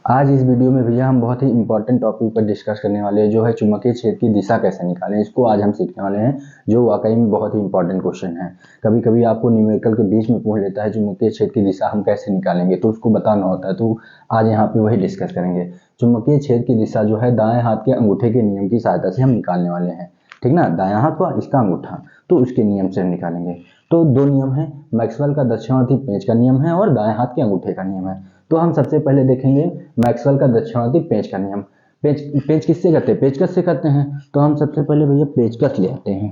आज इस वीडियो में भैया हम बहुत ही इंपॉर्टेंट टॉपिक पर डिस्कस करने वाले हैं, जो है चुंबकीय क्षेत्र की दिशा कैसे निकालें। इसको आज हम सीखने वाले हैं, जो वाकई में बहुत ही इंपॉर्टेंट क्वेश्चन है। कभी कभी आपको न्यूमेरिकल के बीच में पूछ लेता है चुंबकीय क्षेत्र की दिशा हम कैसे निकालेंगे, तो उसको बताना होता है। तो आज यहाँ पे वही डिस्कस करेंगे। चुंबकीय क्षेत्र की दिशा जो है दाएं हाथ के अंगूठे के नियम की सहायता से हम निकालने वाले हैं। ठीक ना, दायां हाथ हुआ, इसका अंगूठा, तो उसके नियम से हम निकालेंगे। तो दो नियम है, मैक्सवेल का दक्षिणावर्ती पेंच का नियम है और दाएं हाथ के अंगूठे का नियम है। तो हम सबसे पहले देखेंगे मैक्सवेल का दक्षिणावर्ती पेंच का नियम। पेंच किससे करते हैं? पेचकस से करते हैं। तो हम सबसे पहले भैया पेचकस ले आते हैं,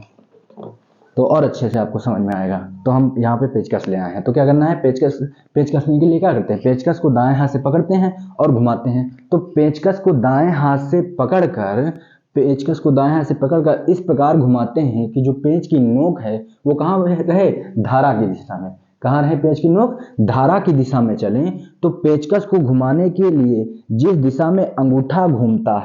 तो और अच्छे से आपको समझ में आएगा। तो हम यहाँ पे पेचकस ले आए हैं, तो क्या करना है, पेच कसने के लिए क्या करते हैं, पेचकस को दाएं हाथ से पकड़ते हैं और घुमाते हैं। तो पेचकस को दाएं हाथ से पकड़कर इस प्रकार घुमाते हैं कि जो पेंच की नोक है वो कहाँ रहे, धारा की दिशा में। कहाँ रहे पेंच की नोक? धारा की दिशा में चलें। तो पेचकस को घुमाने के लिए जिस दिशा में अंगूठा घूमता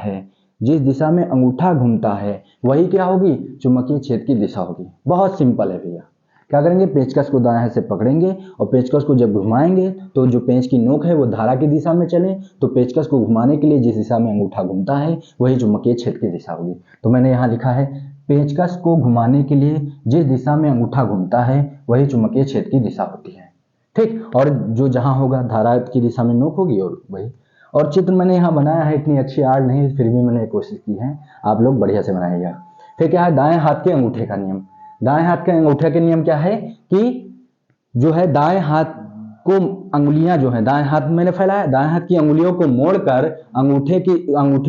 है वही क्या होगी, चुंबकीय क्षेत्र की दिशा होगी। बहुत सिंपल है भैया। क्या करेंगे, पेचकस को दाएं हाथ से पकड़ेंगे और पेचकस को जब घुमाएंगे तो जो पेंच की नोक है वो धारा की दिशा में चले, तो पेचकस को घुमाने के लिए जिस दिशा में अंगूठा घूमता है वही चुंबकीय क्षेत्र की दिशा होगी। तो मैंने यहाँ लिखा है, पेचकस को घुमाने के लिए जिस दिशा में अंगूठा घूमता है वही चुंबकीय क्षेत्र की दिशा होती है। ठीक, और जो जहाँ होगा धारा की दिशा में नोक होगी और वही। और चित्र मैंने यहाँ बनाया है, इतनी अच्छी आर्ट नहीं, फिर भी मैंने कोशिश की है, आप लोग बढ़िया से बनाइएगा। फिर क्या है, दाएं हाथ के अंगूठे का नियम। दाएं हाथ के अंगूठे के नियम क्या है कि जो है दाएं हाथ को अंगुलियां जो है दाएं हाथ मैंने फैलाया, दाएं हाथ की अंगुलियों को मोड़कर अंगूठे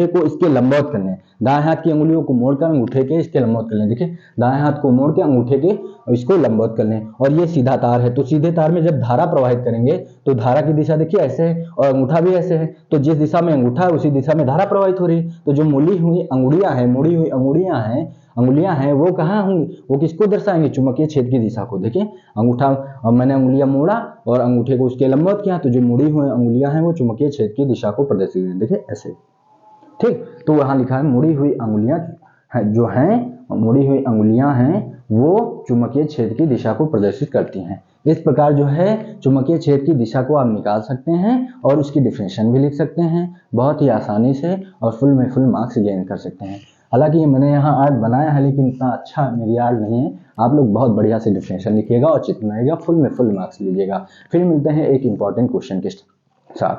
को इसके लंबवत कर लें। दाएं हाथ की अंगुलियों को मोड़कर अंगूठे के इसके लंबवत कर लें। देखिए, दाएं हाथ को मोड़ के अंगूठे के इसको लंबवत कर लें। और ये सीधा तार है, तो सीधे तार में जब धारा प्रवाहित करेंगे तो धारा की दिशा देखिए ऐसे है और अंगूठा भी ऐसे है। तो जिस दिशा में अंगूठा है उसी दिशा में धारा प्रवाहित हो रही है। तो जो मुड़ी हुई अंगुलियां हैं वो कहाँ होंगी, वो किसको दर्शाएंगे, चुंबकीय क्षेत्र की दिशा को। देखिए, अंगूठा और मैंने अंगुलियां मोड़ा और अंगूठे को उसके लंबवत किया, तो जो मुड़ी हुई अंगुलियां हैं वो चुंबकीय क्षेत्र की दिशा को प्रदर्शित करें। देखिए ऐसे। ठीक, तो वहां लिखा है मुड़ी हुई अंगुलियां हैं वो चुंबकीय क्षेत्र की दिशा को प्रदर्शित करती हैं। इस प्रकार जो है चुंबकीय क्षेत्र की दिशा को आप निकाल सकते हैं और उसकी डिफिनेशन भी लिख सकते हैं बहुत ही आसानी से, और फुल में फुल मार्क्स गेन कर सकते हैं। हालांकि मैंने यहाँ आर्ट बनाया है लेकिन इतना अच्छा मेरी आर्ट नहीं है। आप लोग बहुत बढ़िया से डिफिनेशन लिखिएगा और चित्र बनाइएगा, फुल में फुल मार्क्स लीजिएगा। फिर मिलते हैं एक इंपॉर्टेंट क्वेश्चन के साथ।